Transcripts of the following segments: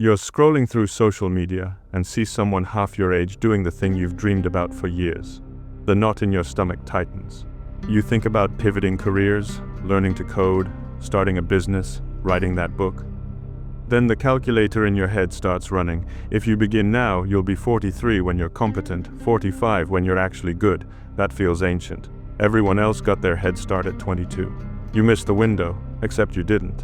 You're scrolling through social media and see someone half your age doing the thing you've dreamed about for years. The knot in your stomach tightens. You think about pivoting careers, learning to code, starting a business, writing that book. Then the calculator in your head starts running. If you begin now, you'll be 43 when you're competent, 45 when you're actually good. That feels ancient. Everyone else got their head start at 22. You missed the window, except you didn't.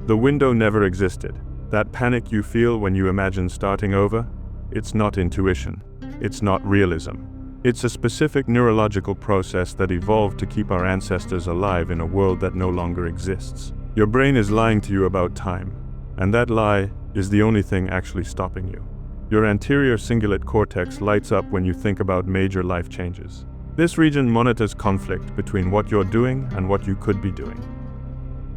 The window never existed. That panic you feel when you imagine starting over, it's not intuition. It's not realism. It's a specific neurological process that evolved to keep our ancestors alive in a world that no longer exists. Your brain is lying to you about time, and that lie is the only thing actually stopping you. Your anterior cingulate cortex lights up when you think about major life changes. This region monitors conflict between what you're doing and what you could be doing.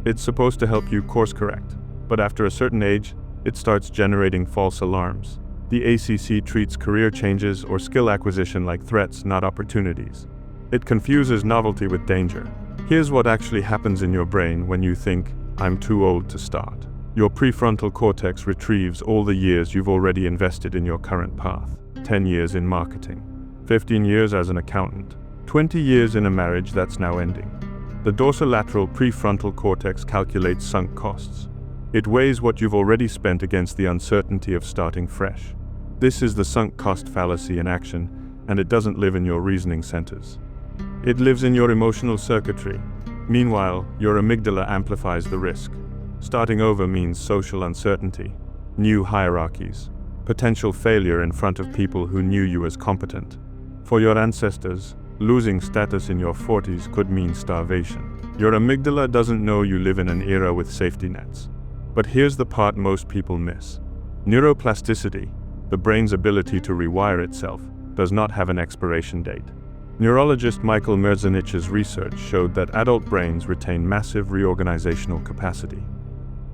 It's supposed to help you course correct, but after a certain age, it starts generating false alarms. The ACC treats career changes or skill acquisition like threats, not opportunities. It confuses novelty with danger. Here's what actually happens in your brain when you think, I'm too old to start. Your prefrontal cortex retrieves all the years you've already invested in your current path. 10 years in marketing, 15 years as an accountant, 20 years in a marriage that's now ending. The dorsolateral prefrontal cortex calculates sunk costs. It weighs what you've already spent against the uncertainty of starting fresh. This is the sunk cost fallacy in action, and it doesn't live in your reasoning centers. It lives in your emotional circuitry. Meanwhile, your amygdala amplifies the risk. Starting over means social uncertainty, new hierarchies, potential failure in front of people who knew you as competent. For your ancestors, losing status in your 40s could mean starvation. Your amygdala doesn't know you live in an era with safety nets. But here's the part most people miss. Neuroplasticity, the brain's ability to rewire itself, does not have an expiration date. Neurologist Michael Merzenich's research showed that adult brains retain massive reorganizational capacity.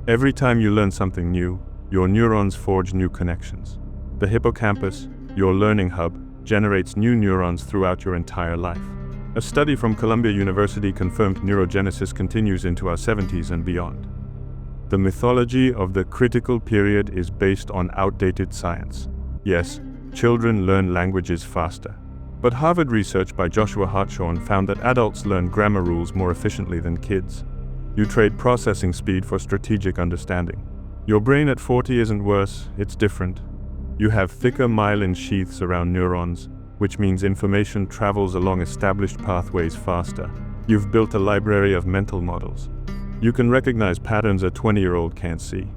Every time you learn something new, your neurons forge new connections. The hippocampus, your learning hub, generates new neurons throughout your entire life. A study from Columbia University confirmed neurogenesis continues into our 70s and beyond. The mythology of the critical period is based on outdated science. Yes, children learn languages faster. But Harvard research by Joshua Hartshorne found that adults learn grammar rules more efficiently than kids. You trade processing speed for strategic understanding. Your brain at 40 isn't worse, it's different. You have thicker myelin sheaths around neurons, which means information travels along established pathways faster. You've built a library of mental models. You can recognize patterns a 20-year-old can't see.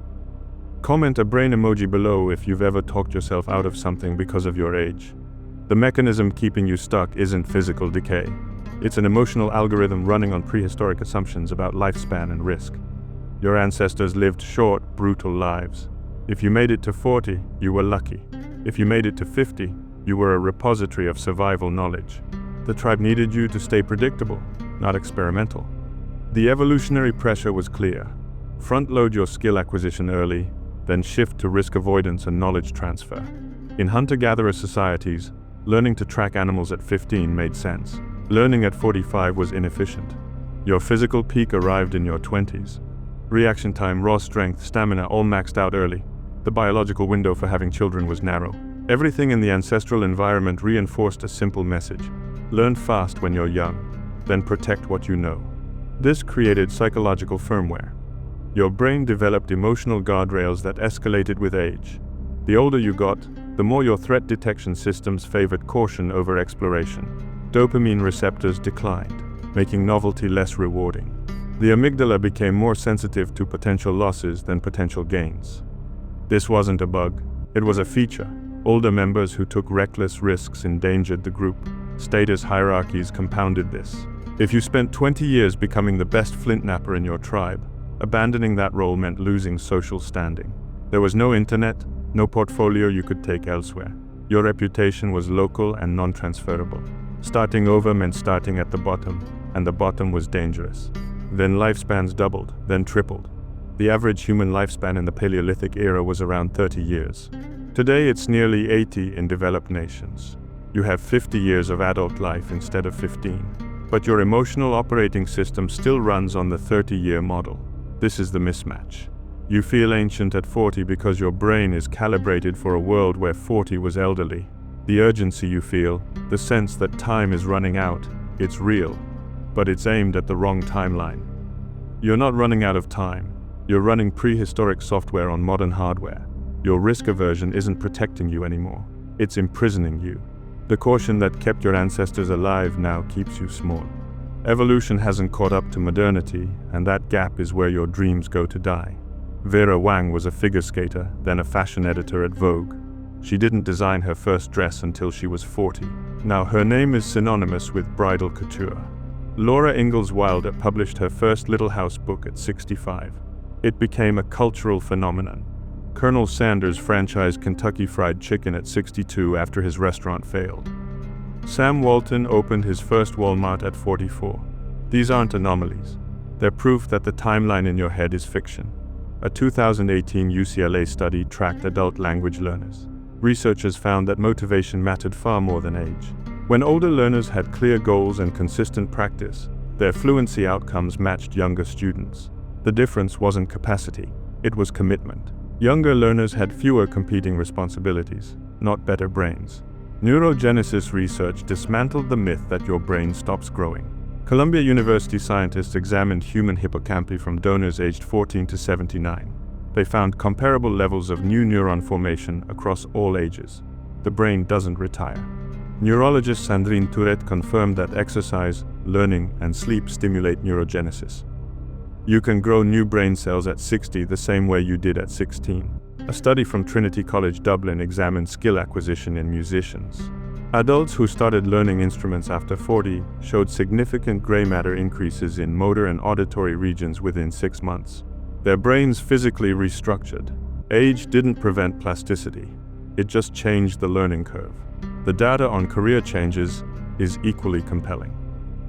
Comment a brain emoji below if you've ever talked yourself out of something because of your age. The mechanism keeping you stuck isn't physical decay. It's an emotional algorithm running on prehistoric assumptions about lifespan and risk. Your ancestors lived short, brutal lives. If you made it to 40, you were lucky. If you made it to 50, you were a repository of survival knowledge. The tribe needed you to stay predictable, not experimental. The evolutionary pressure was clear. Front-load your skill acquisition early, then shift to risk avoidance and knowledge transfer. In hunter-gatherer societies, learning to track animals at 15 made sense. Learning at 45 was inefficient. Your physical peak arrived in your 20s. Reaction time, raw strength, stamina all maxed out early. The biological window for having children was narrow. Everything in the ancestral environment reinforced a simple message. Learn fast when you're young, then protect what you know. This created psychological firmware. Your brain developed emotional guardrails that escalated with age. The older you got, the more your threat detection systems favored caution over exploration. Dopamine receptors declined, making novelty less rewarding. The amygdala became more sensitive to potential losses than potential gains. This wasn't a bug, it was a feature. Older members who took reckless risks endangered the group. Status hierarchies compounded this. If you spent 20 years becoming the best flint napper in your tribe, abandoning that role meant losing social standing. There was no internet, no portfolio you could take elsewhere. Your reputation was local and non-transferable. Starting over meant starting at the bottom, and the bottom was dangerous. Then lifespans doubled, then tripled. The average human lifespan in the Paleolithic era was around 30 years. Today it's nearly 80 in developed nations. You have 50 years of adult life instead of 15. But your emotional operating system still runs on the 30-year model. This is the mismatch. You feel ancient at 40 because your brain is calibrated for a world where 40 was elderly. The urgency you feel, the sense that time is running out, it's real, but it's aimed at the wrong timeline. You're not running out of time. You're running prehistoric software on modern hardware. Your risk aversion isn't protecting you anymore. It's imprisoning you. The caution that kept your ancestors alive now keeps you small. Evolution hasn't caught up to modernity, and that gap is where your dreams go to die. Vera Wang was a figure skater, then a fashion editor at Vogue. She didn't design her first dress until she was 40. Now her name is synonymous with bridal couture. Laura Ingalls Wilder published her first Little House book at 65. It became a cultural phenomenon. Colonel Sanders franchised Kentucky Fried Chicken at 62 after his restaurant failed. Sam Walton opened his first Walmart at 44. These aren't anomalies. They're proof that the timeline in your head is fiction. A 2018 UCLA study tracked adult language learners. Researchers found that motivation mattered far more than age. When older learners had clear goals and consistent practice, their fluency outcomes matched younger students. The difference wasn't capacity, it was commitment. Younger learners had fewer competing responsibilities, not better brains. Neurogenesis research dismantled the myth that your brain stops growing. Columbia University scientists examined human hippocampi from donors aged 14 to 79. They found comparable levels of new neuron formation across all ages. The brain doesn't retire. Neurologist Sandrine Tourette confirmed that exercise, learning, and sleep stimulate neurogenesis. You can grow new brain cells at 60 the same way you did at 16. A study from Trinity College Dublin examined skill acquisition in musicians. Adults who started learning instruments after 40 showed significant gray matter increases in motor and auditory regions within 6 months. Their brains physically restructured. Age didn't prevent plasticity. It just changed the learning curve. The data on career changes is equally compelling.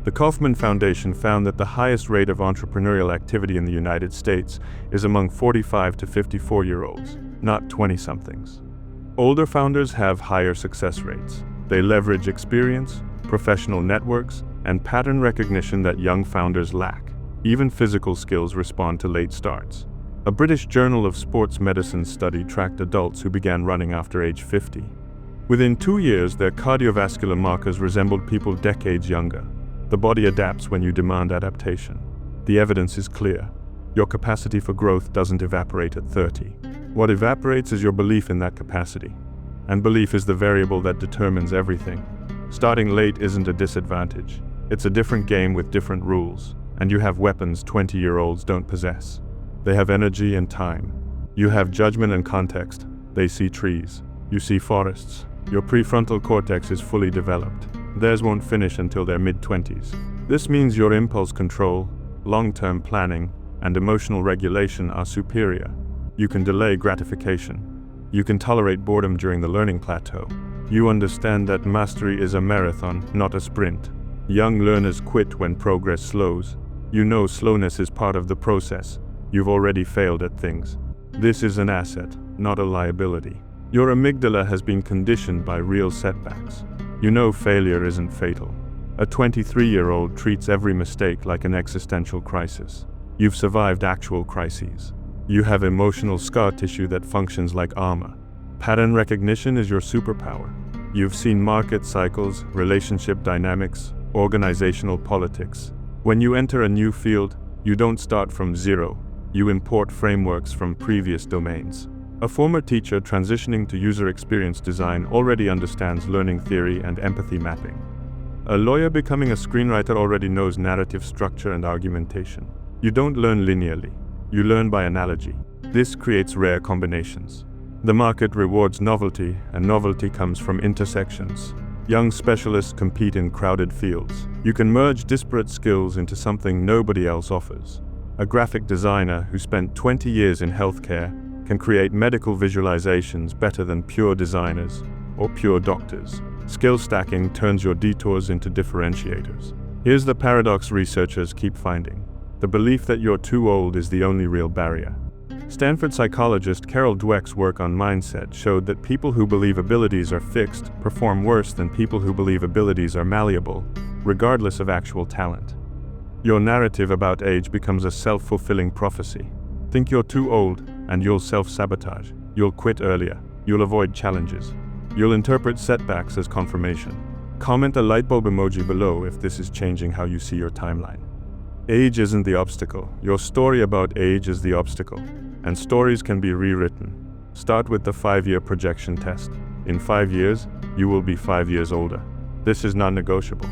The Kauffman Foundation found that the highest rate of entrepreneurial activity in the United States is among 45 to 54-year-olds, not 20-somethings. Older founders have higher success rates. They leverage experience, professional networks, and pattern recognition that young founders lack. Even physical skills respond to late starts. A British Journal of Sports Medicine study tracked adults who began running after age 50. Within 2 years, their cardiovascular markers resembled people decades younger. The body adapts when you demand adaptation. The evidence is clear. Your capacity for growth doesn't evaporate at 30. What evaporates is your belief in that capacity. And belief is the variable that determines everything. Starting late isn't a disadvantage. It's a different game with different rules. And you have weapons 20-year-olds don't possess. They have energy and time. You have judgment and context. They see trees. You see forests. Your prefrontal cortex is fully developed. Theirs won't finish until their mid-20s. This means your impulse control, long-term planning, and emotional regulation are superior. You can delay gratification. You can tolerate boredom during the learning plateau. You understand that mastery is a marathon, not a sprint. Young learners quit when progress slows. You know slowness is part of the process. You've already failed at things. This is an asset, not a liability. Your amygdala has been conditioned by real setbacks. You know failure isn't fatal. A 23-year-old treats every mistake like an existential crisis. You've survived actual crises. You have emotional scar tissue that functions like armor. Pattern recognition is your superpower. You've seen market cycles, relationship dynamics, organizational politics. When you enter a new field, you don't start from zero. You import frameworks from previous domains. A former teacher transitioning to user experience design already understands learning theory and empathy mapping. A lawyer becoming a screenwriter already knows narrative structure and argumentation. You don't learn linearly. You learn by analogy. This creates rare combinations. The market rewards novelty, and novelty comes from intersections. Young specialists compete in crowded fields. You can merge disparate skills into something nobody else offers. A graphic designer who spent 20 years in healthcare can create medical visualizations better than pure designers or pure doctors. Skill stacking turns your detours into differentiators. Here's the paradox researchers keep finding. The belief that you're too old is the only real barrier. Stanford psychologist Carol Dweck's work on mindset showed that people who believe abilities are fixed perform worse than people who believe abilities are malleable, regardless of actual talent. Your narrative about age becomes a self-fulfilling prophecy. Think Think you're too old, and you'll self-sabotage. You'll quit earlier. You'll avoid challenges. You'll interpret setbacks as confirmation. Comment a lightbulb emoji below if this is changing how you see your timeline. Age isn't the obstacle. Your story about age is the obstacle. And stories can be rewritten. Start with the 5-year projection test. In 5 years, you will be 5 years older. This is non-negotiable.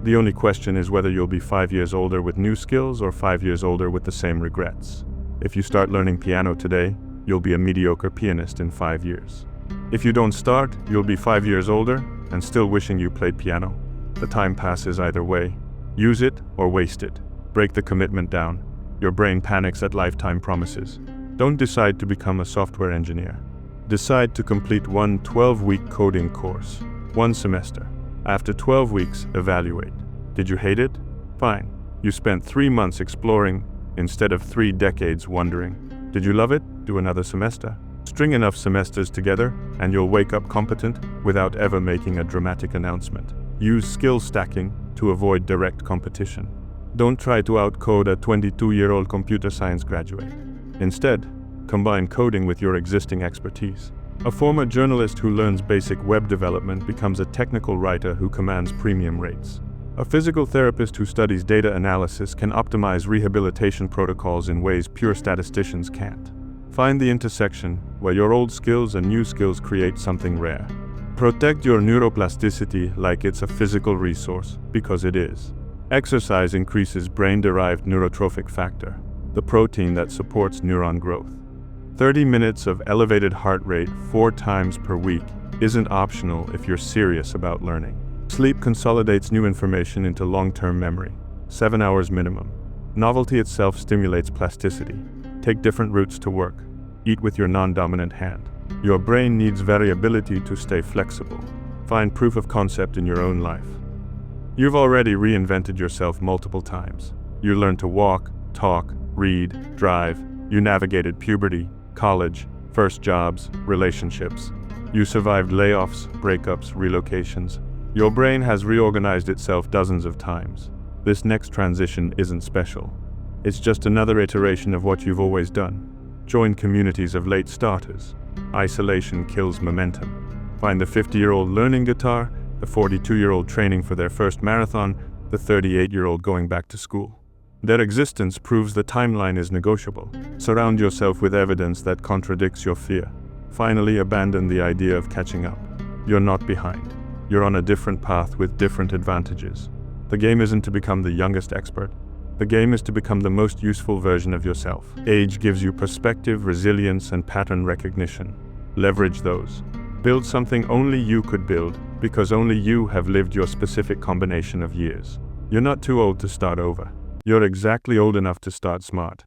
The only question is whether you'll be 5 years older with new skills or 5 years older with the same regrets. If you start learning piano today, you'll be a mediocre pianist in 5 years. If you don't start, you'll be 5 years older and still wishing you played piano. The time passes either way. Use it or waste it. Break the commitment down. Your brain panics at lifetime promises. Don't decide to become a software engineer. Decide to complete one 12-week coding course. 1 semester. After 12 weeks, evaluate. Did you hate it? Fine. You spent 3 months exploring instead of 3 decades wondering. Did you love it? Do another semester. String enough semesters together, and you'll wake up competent without ever making a dramatic announcement. Use skill stacking to avoid direct competition. Don't try to outcode a 22-year-old computer science graduate. Instead, combine coding with your existing expertise. A former journalist who learns basic web development becomes a technical writer who commands premium rates. A physical therapist who studies data analysis can optimize rehabilitation protocols in ways pure statisticians can't. Find the intersection where your old skills and new skills create something rare. Protect your neuroplasticity like it's a physical resource, because it is. Exercise increases brain-derived neurotrophic factor, the protein that supports neuron growth. 30 minutes of elevated heart rate 4 times per week isn't optional if you're serious about learning. Sleep consolidates new information into long-term memory. 7 hours minimum. Novelty itself stimulates plasticity. Take different routes to work. Eat with your non-dominant hand. Your brain needs variability to stay flexible. Find proof of concept in your own life. You've already reinvented yourself multiple times. You learned to walk, talk, read, drive. You navigated puberty, college, first jobs, relationships. You survived layoffs, breakups, relocations. Your brain has reorganized itself dozens of times. This next transition isn't special. It's just another iteration of what you've always done. Join communities of late starters. Isolation kills momentum. Find the 50-year-old learning guitar, the 42-year-old training for their first marathon, the 38-year-old going back to school. Their existence proves the timeline is negotiable. Surround yourself with evidence that contradicts your fear. Finally, abandon the idea of catching up. You're not behind. You're on a different path with different advantages. The game isn't to become the youngest expert. The game is to become the most useful version of yourself. Age gives you perspective, resilience, and pattern recognition. Leverage those. Build something only you could build, because only you have lived your specific combination of years. You're not too old to start over. You're exactly old enough to start smart.